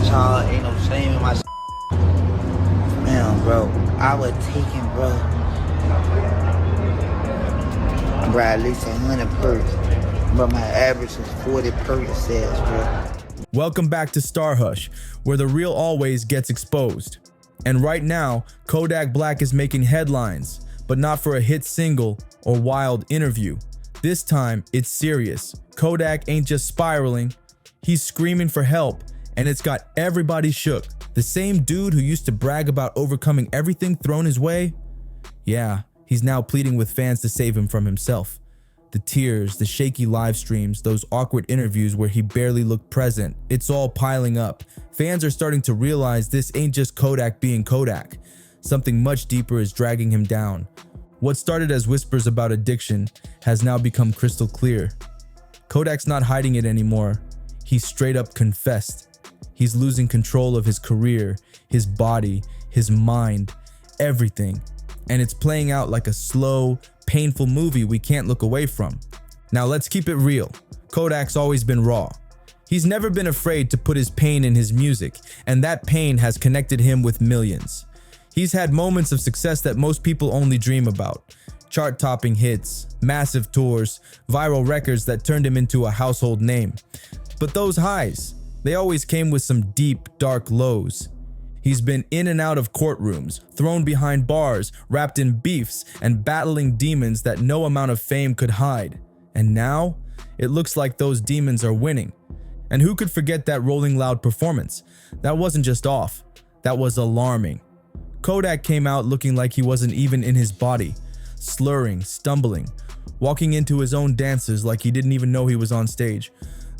That y'all ain't no shame in my man, bro. I was taking, bro, at least 100 perks, but my average is 40 Percocets, bro. Welcome back to StarHush, where the real always gets exposed. And right now, Kodak Black is making headlines, but not for a hit single or wild interview. This time, it's serious. Kodak ain't just spiraling, he's screaming for help, and it's got everybody shook. The same dude who used to brag about overcoming everything thrown his way? Yeah, he's now pleading with fans to save him from himself. The tears, the shaky live streams, those awkward interviews where he barely looked present, it's all piling up. Fans are starting to realize this ain't just Kodak being Kodak. Something much deeper is dragging him down. What started as whispers about addiction has now become crystal clear. Kodak's not hiding it anymore. He straight up confessed. He's losing control of his career, his body, his mind, everything. And it's playing out like a slow, painful movie we can't look away from. Now let's keep it real. Kodak's always been raw. He's never been afraid to put his pain in his music, and that pain has connected him with millions. He's had moments of success that most people only dream about. Chart-topping hits, massive tours, viral records that turned him into a household name. But those highs, they always came with some deep, dark lows. He's been in and out of courtrooms, thrown behind bars, wrapped in beefs, and battling demons that no amount of fame could hide. And now, it looks like those demons are winning. And who could forget that Rolling Loud performance? That wasn't just off, that was alarming. Kodak came out looking like he wasn't even in his body, slurring, stumbling, walking into his own dances like he didn't even know he was on stage.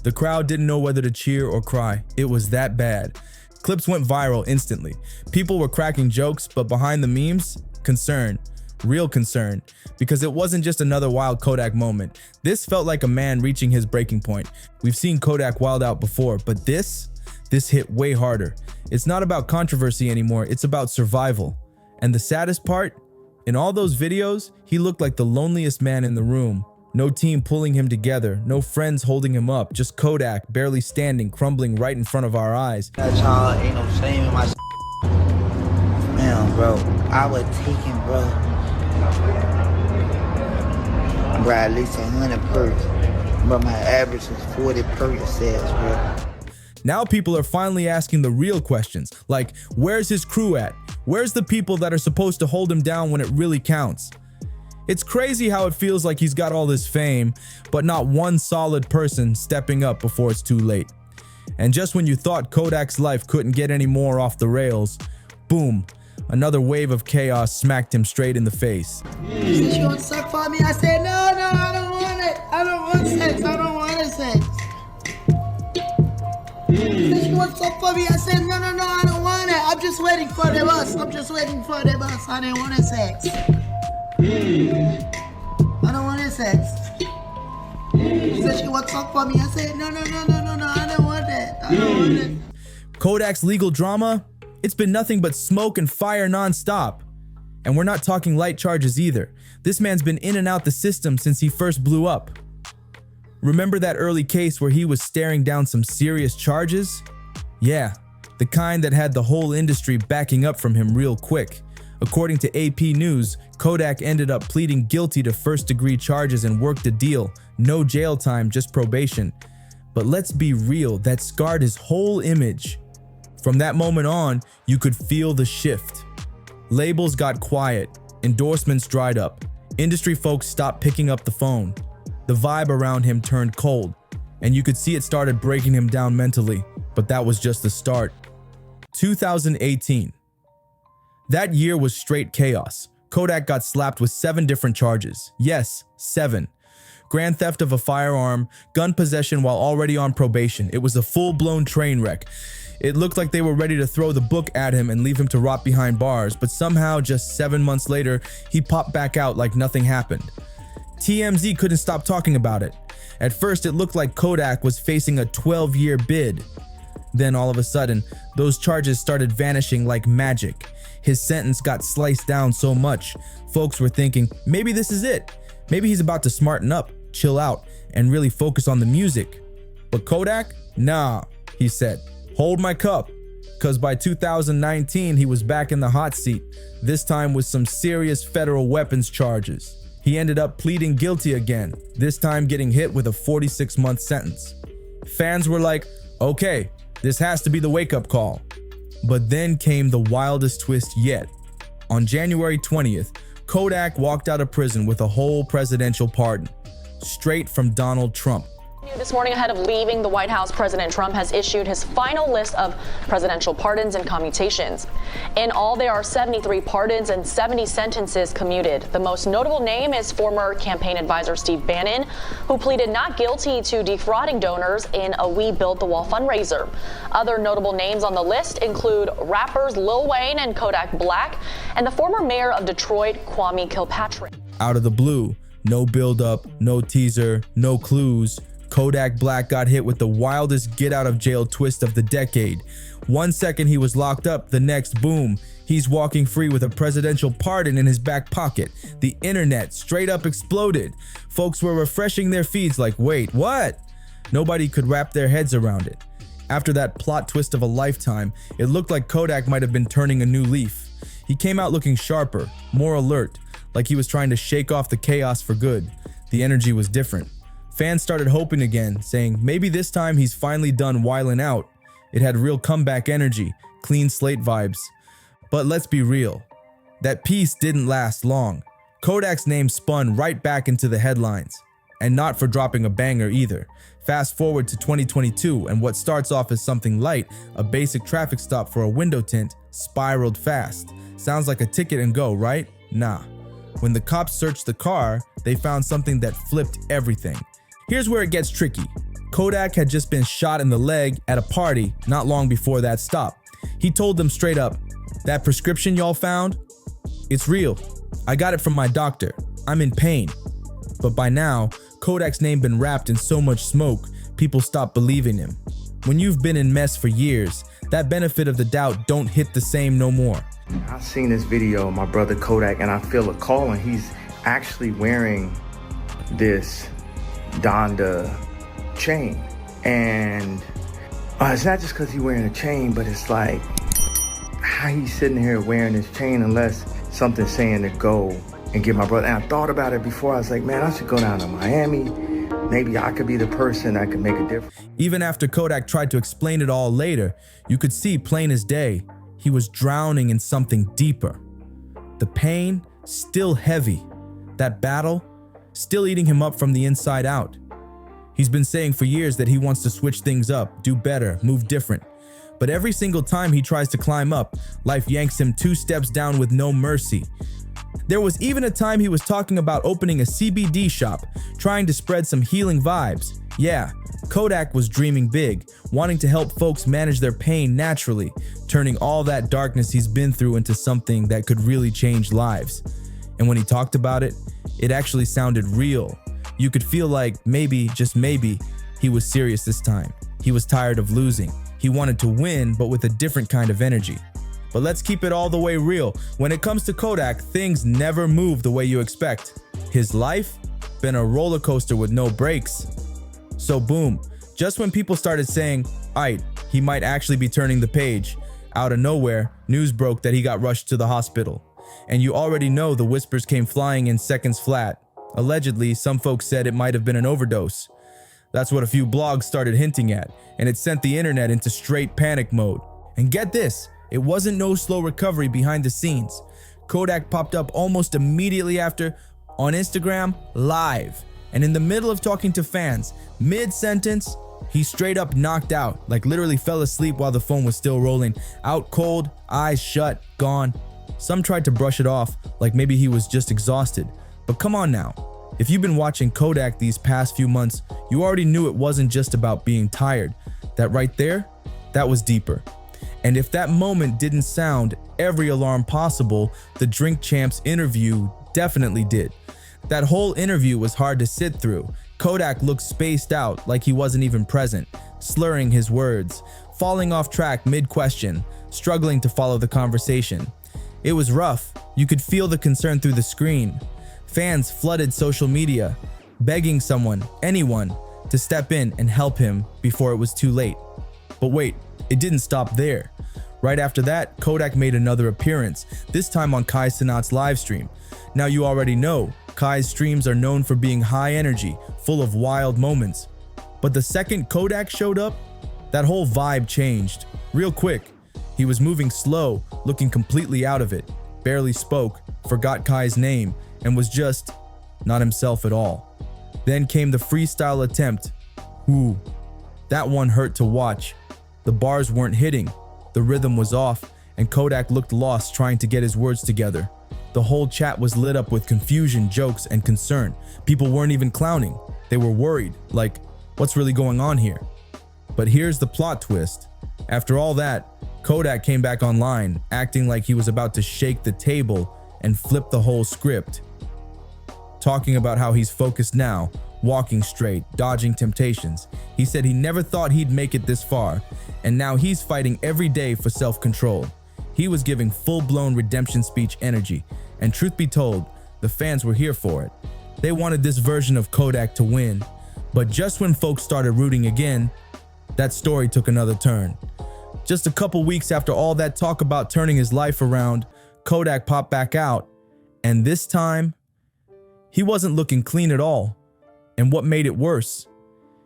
The crowd didn't know whether to cheer or cry. It was that bad. Clips went viral instantly. People were cracking jokes, but behind the memes, concern, real concern, because it wasn't just another wild Kodak moment. This felt like a man reaching his breaking point. We've seen Kodak wild out before, but this hit way harder. It's not about controversy anymore, it's about survival. And the saddest part, in all those videos, he looked like the loneliest man in the room. No team pulling him together, no friends holding him up, just Kodak barely standing, crumbling right in front of our eyes. That y'all ain't no shame in my man, bro. I was taking, bro, at least 100 perks, but my average is 40 Percocets, bro. Now people are finally asking the real questions, like where's his crew at? Where's the people that are supposed to hold him down when it really counts? It's crazy how it feels like he's got all this fame, but not one solid person stepping up before it's too late. And just when you thought Kodak's life couldn't get any more off the rails, boom, another wave of chaos smacked him straight in the face. She said she wants to suck for me. I said, no, I don't want it. I don't want sex. I don't want sex. She said she wants to suck for me. I said, no, I don't want it. I'm just waiting for the bus. I didn't want sex. I don't want sex. She said she wants to suck for me. I said, no, I don't want that. I don't want it. Kodak's legal drama? It's been nothing but smoke and fire nonstop. And we're not talking light charges either. This man's been in and out the system since he first blew up. Remember that early case where he was staring down some serious charges? Yeah, the kind that had the whole industry backing up from him real quick. According to AP News, Kodak ended up pleading guilty to first-degree charges and worked a deal. No jail time, just probation. But let's be real, that scarred his whole image. From that moment on, you could feel the shift. Labels got quiet, endorsements dried up, industry folks stopped picking up the phone. The vibe around him turned cold, and you could see it started breaking him down mentally, but that was just the start. 2018. That year was straight chaos. Kodak got slapped with 7 different charges. Yes, 7. Grand theft of a firearm, gun possession while already on probation. It was a full-blown train wreck. It looked like they were ready to throw the book at him and leave him to rot behind bars, but somehow just 7 months later, he popped back out like nothing happened. TMZ couldn't stop talking about it. At first, it looked like Kodak was facing a 12-year bid. Then all of a sudden, those charges started vanishing like magic. His sentence got sliced down so much, folks were thinking, maybe this is it. Maybe he's about to smarten up, chill out, and really focus on the music. But Kodak? Nah, he said. Hold my cup. because by 2019 he was back in the hot seat, this time with some serious federal weapons charges. He ended up pleading guilty again, this time getting hit with a 46-month sentence. Fans were like, okay, this has to be the wake-up call. But then came the wildest twist yet. On January 20th, Kodak walked out of prison with a whole presidential pardon, straight from Donald Trump. This morning, ahead of leaving the White House, President Trump has issued his final list of presidential pardons and commutations. In all, there are 73 pardons and 70 sentences commuted. The most notable name is former campaign advisor Steve Bannon, who pleaded not guilty to defrauding donors in a We Built the Wall fundraiser. Other notable names on the list include rappers Lil Wayne and Kodak Black, and the former mayor of Detroit, Kwame Kilpatrick. Out of the blue, no build-up, no teaser, no clues, Kodak Black got hit with the wildest get-out-of-jail twist of the decade. 1 second he was locked up, the next, boom, he's walking free with a presidential pardon in his back pocket. The internet straight up exploded. Folks were refreshing their feeds like, wait, what? Nobody could wrap their heads around it. After that plot twist of a lifetime, it looked like Kodak might have been turning a new leaf. He came out looking sharper, more alert, like he was trying to shake off the chaos for good. The energy was different. Fans started hoping again, saying maybe this time he's finally done wilding out. It had real comeback energy, clean slate vibes. But let's be real, that peace didn't last long. Kodak's name spun right back into the headlines. And not for dropping a banger either. Fast forward to 2022 and what starts off as something light, a basic traffic stop for a window tint, spiraled fast. Sounds like a ticket and go, right? Nah. When the cops searched the car, they found something that flipped everything. Here's where it gets tricky. Kodak had just been shot in the leg at a party not long before that stop. He told them straight up, that prescription y'all found, it's real. I got it from my doctor. I'm in pain. But by now, Kodak's name been wrapped in so much smoke, people stopped believing him. When you've been in mess for years, that benefit of the doubt don't hit the same no more. I've seen this video of my brother Kodak and I feel a call, and he's actually wearing this Donda chain. And it's not just because he's wearing a chain, but it's like how he's sitting here wearing this chain unless something's saying to go and get my brother. And I thought about it before. I was like, man, I should go down to Miami. Maybe I could be the person that could make a difference. Even after Kodak tried to explain it all later, you could see plain as day, he was drowning in something deeper. The pain, still heavy. That battle, still eating him up from the inside out. He's been saying for years that he wants to switch things up, do better, move different. But every single time he tries to climb up, life yanks him 2 steps down with no mercy. There was even a time he was talking about opening a CBD shop, trying to spread some healing vibes. Yeah, Kodak was dreaming big, wanting to help folks manage their pain naturally, turning all that darkness he's been through into something that could really change lives. And when he talked about it, it actually sounded real. You could feel like maybe, just maybe, he was serious this time. He was tired of losing. He wanted to win, but with a different kind of energy. But let's keep it all the way real. When it comes to Kodak, things never move the way you expect. His life, been a roller coaster with no brakes. So boom, just when people started saying, aight, he might actually be turning the page, out of nowhere, news broke that he got rushed to the hospital. And you already know the whispers came flying in seconds flat. Allegedly, some folks said it might have been an overdose. That's what a few blogs started hinting at, and it sent the internet into straight panic mode. And get this, it wasn't no slow recovery behind the scenes. Kodak popped up almost immediately after on Instagram live, and in the middle of talking to fans, mid-sentence, he straight up knocked out, like literally fell asleep while the phone was still rolling, out cold, eyes shut, gone. Some tried to brush it off, like maybe he was just exhausted. But come on now, if you've been watching Kodak these past few months, you already knew it wasn't just about being tired. That right there, that was deeper. And if that moment didn't sound every alarm possible, the Drink Champs interview definitely did. That whole interview was hard to sit through. Kodak looked spaced out, like he wasn't even present, slurring his words, falling off track mid-question, struggling to follow the conversation. It was rough. You could feel the concern through the screen. Fans flooded social media, begging someone, anyone, to step in and help him before it was too late. But wait, it didn't stop there. Right after that, Kodak made another appearance, this time on Kai Cenat's live stream. Now you already know, Kai's streams are known for being high energy, full of wild moments. But the second Kodak showed up, that whole vibe changed, real quick. He was moving slow, looking completely out of it, barely spoke, forgot Kai's name, and was just not himself at all. Then came the freestyle attempt. Ooh, that one hurt to watch. The bars weren't hitting, the rhythm was off, and Kodak looked lost trying to get his words together. The whole chat was lit up with confusion, jokes, and concern. People weren't even clowning. They were worried, like, what's really going on here? But here's the plot twist. After all that, Kodak came back online, acting like he was about to shake the table and flip the whole script. Talking about how he's focused now, walking straight, dodging temptations. He said he never thought he'd make it this far, and now he's fighting every day for self-control. He was giving full-blown redemption speech energy, and truth be told, the fans were here for it. They wanted this version of Kodak to win, but just when folks started rooting again, that story took another turn. Just a couple weeks after all that talk about turning his life around, Kodak popped back out, and this time, he wasn't looking clean at all. And what made it worse,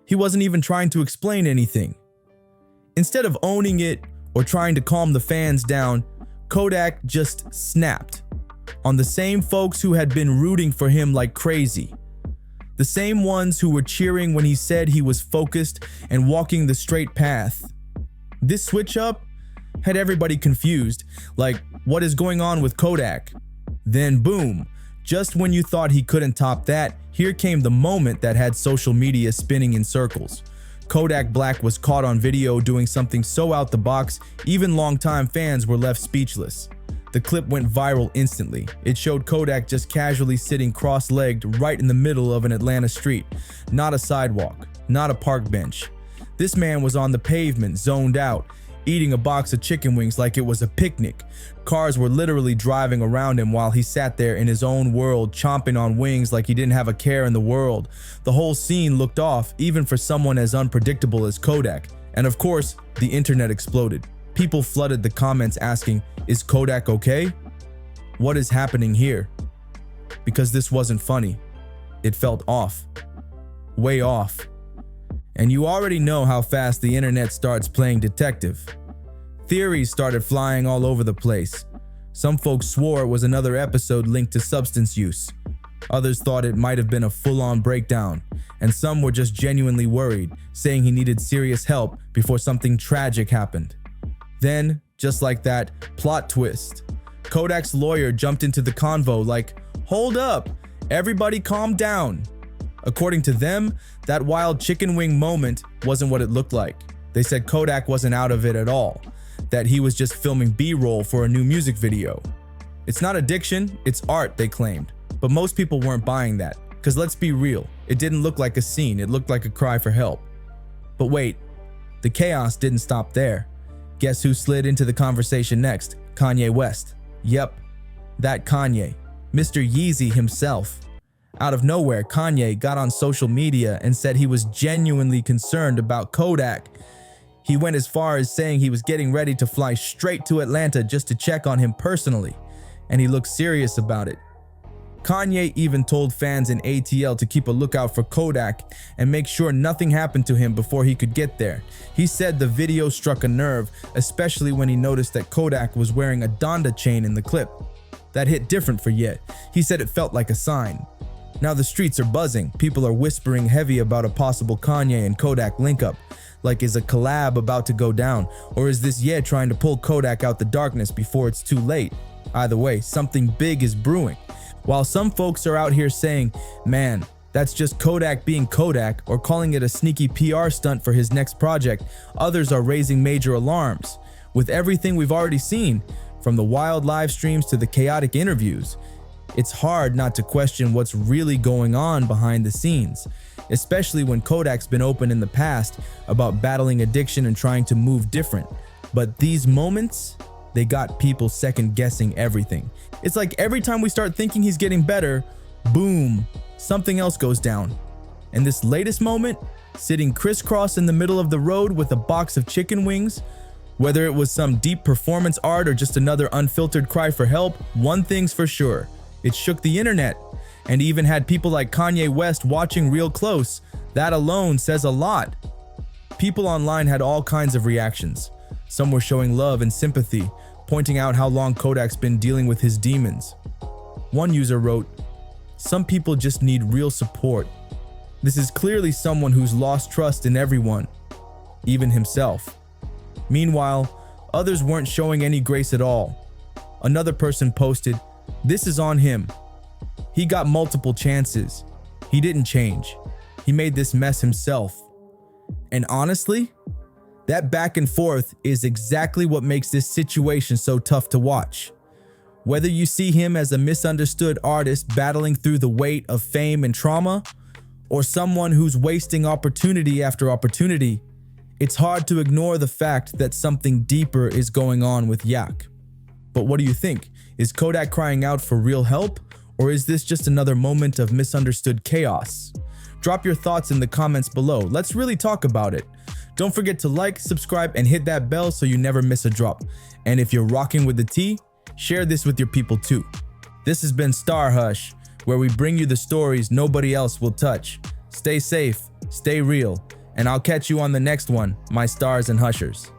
he wasn't even trying to explain anything. Instead of owning it or trying to calm the fans down, Kodak just snapped on the same folks who had been rooting for him like crazy. The same ones who were cheering when he said he was focused and walking the straight path. This switch up had everybody confused, like, what is going on with Kodak? Then boom, just when you thought he couldn't top that, here came the moment that had social media spinning in circles. Kodak Black was caught on video doing something so out the box, even longtime fans were left speechless. The clip went viral instantly. It showed Kodak just casually sitting cross-legged right in the middle of an Atlanta street. Not a sidewalk, not a park bench. This man was on the pavement, zoned out, eating a box of chicken wings like it was a picnic. Cars were literally driving around him while he sat there in his own world, chomping on wings like he didn't have a care in the world. The whole scene looked off, even for someone as unpredictable as Kodak. And of course, the internet exploded. People flooded the comments asking, is Kodak okay? What is happening here? Because this wasn't funny. It felt off. Way off. And you already know how fast the internet starts playing detective. Theories started flying all over the place. Some folks swore it was another episode linked to substance use. Others thought it might have been a full-on breakdown. And some were just genuinely worried, saying he needed serious help before something tragic happened. Then, just like that, plot twist. Kodak's lawyer jumped into the convo like, hold up, everybody calm down. According to them, that wild chicken wing moment wasn't what it looked like. They said Kodak wasn't out of it at all, that he was just filming B-roll for a new music video. It's not addiction, it's art, they claimed. But most people weren't buying that, because let's be real, it didn't look like a scene, it looked like a cry for help. But wait, the chaos didn't stop there. Guess who slid into the conversation next? Kanye West. Yep, that Kanye, Mr. Yeezy himself. Out of nowhere, Kanye got on social media and said he was genuinely concerned about Kodak. He went as far as saying he was getting ready to fly straight to Atlanta just to check on him personally, and he looked serious about it. Kanye even told fans in ATL to keep a lookout for Kodak and make sure nothing happened to him before he could get there. He said the video struck a nerve, especially when he noticed that Kodak was wearing a Donda chain in the clip. That hit different for Ye. He said it felt like a sign. Now the streets are buzzing. People are whispering heavy about a possible Kanye and Kodak link-up. Like, is a collab about to go down? Or is this Ye trying to pull Kodak out the darkness before it's too late? Either way, something big is brewing. While some folks are out here saying, man, that's just Kodak being Kodak, or calling it a sneaky PR stunt for his next project, others are raising major alarms. With everything we've already seen, from the wild live streams to the chaotic interviews, it's hard not to question what's really going on behind the scenes, especially when Kodak's been open in the past about battling addiction and trying to move different. But these moments, they got people second guessing everything. It's like every time we start thinking he's getting better, boom, something else goes down. And this latest moment, sitting crisscross in the middle of the road with a box of chicken wings, Whether it was some deep performance art or just another unfiltered cry for help, one thing's for sure, it shook the internet and even had people like Kanye West watching real close. That alone says a lot. People online had all kinds of reactions. Some were showing love and sympathy, pointing out how long Kodak's been dealing with his demons. One user wrote, "Some people just need real support. This is clearly someone who's lost trust in everyone, even himself." Meanwhile, others weren't showing any grace at all. Another person posted, "This is on him. He got multiple chances. He didn't change. He made this mess himself." And honestly, that back and forth is exactly what makes this situation so tough to watch. Whether you see him as a misunderstood artist battling through the weight of fame and trauma, or someone who's wasting opportunity after opportunity, it's hard to ignore the fact that something deeper is going on with Yak. But what do you think? Is Kodak crying out for real help, or is this just another moment of misunderstood chaos? Drop your thoughts in the comments below. Let's really talk about it. Don't forget to like, subscribe, and hit that bell so you never miss a drop. And if you're rocking with the tea, share this with your people too. This has been StarHush, where we bring you the stories nobody else will touch. Stay safe, stay real, and I'll catch you on the next one, my stars and hushers.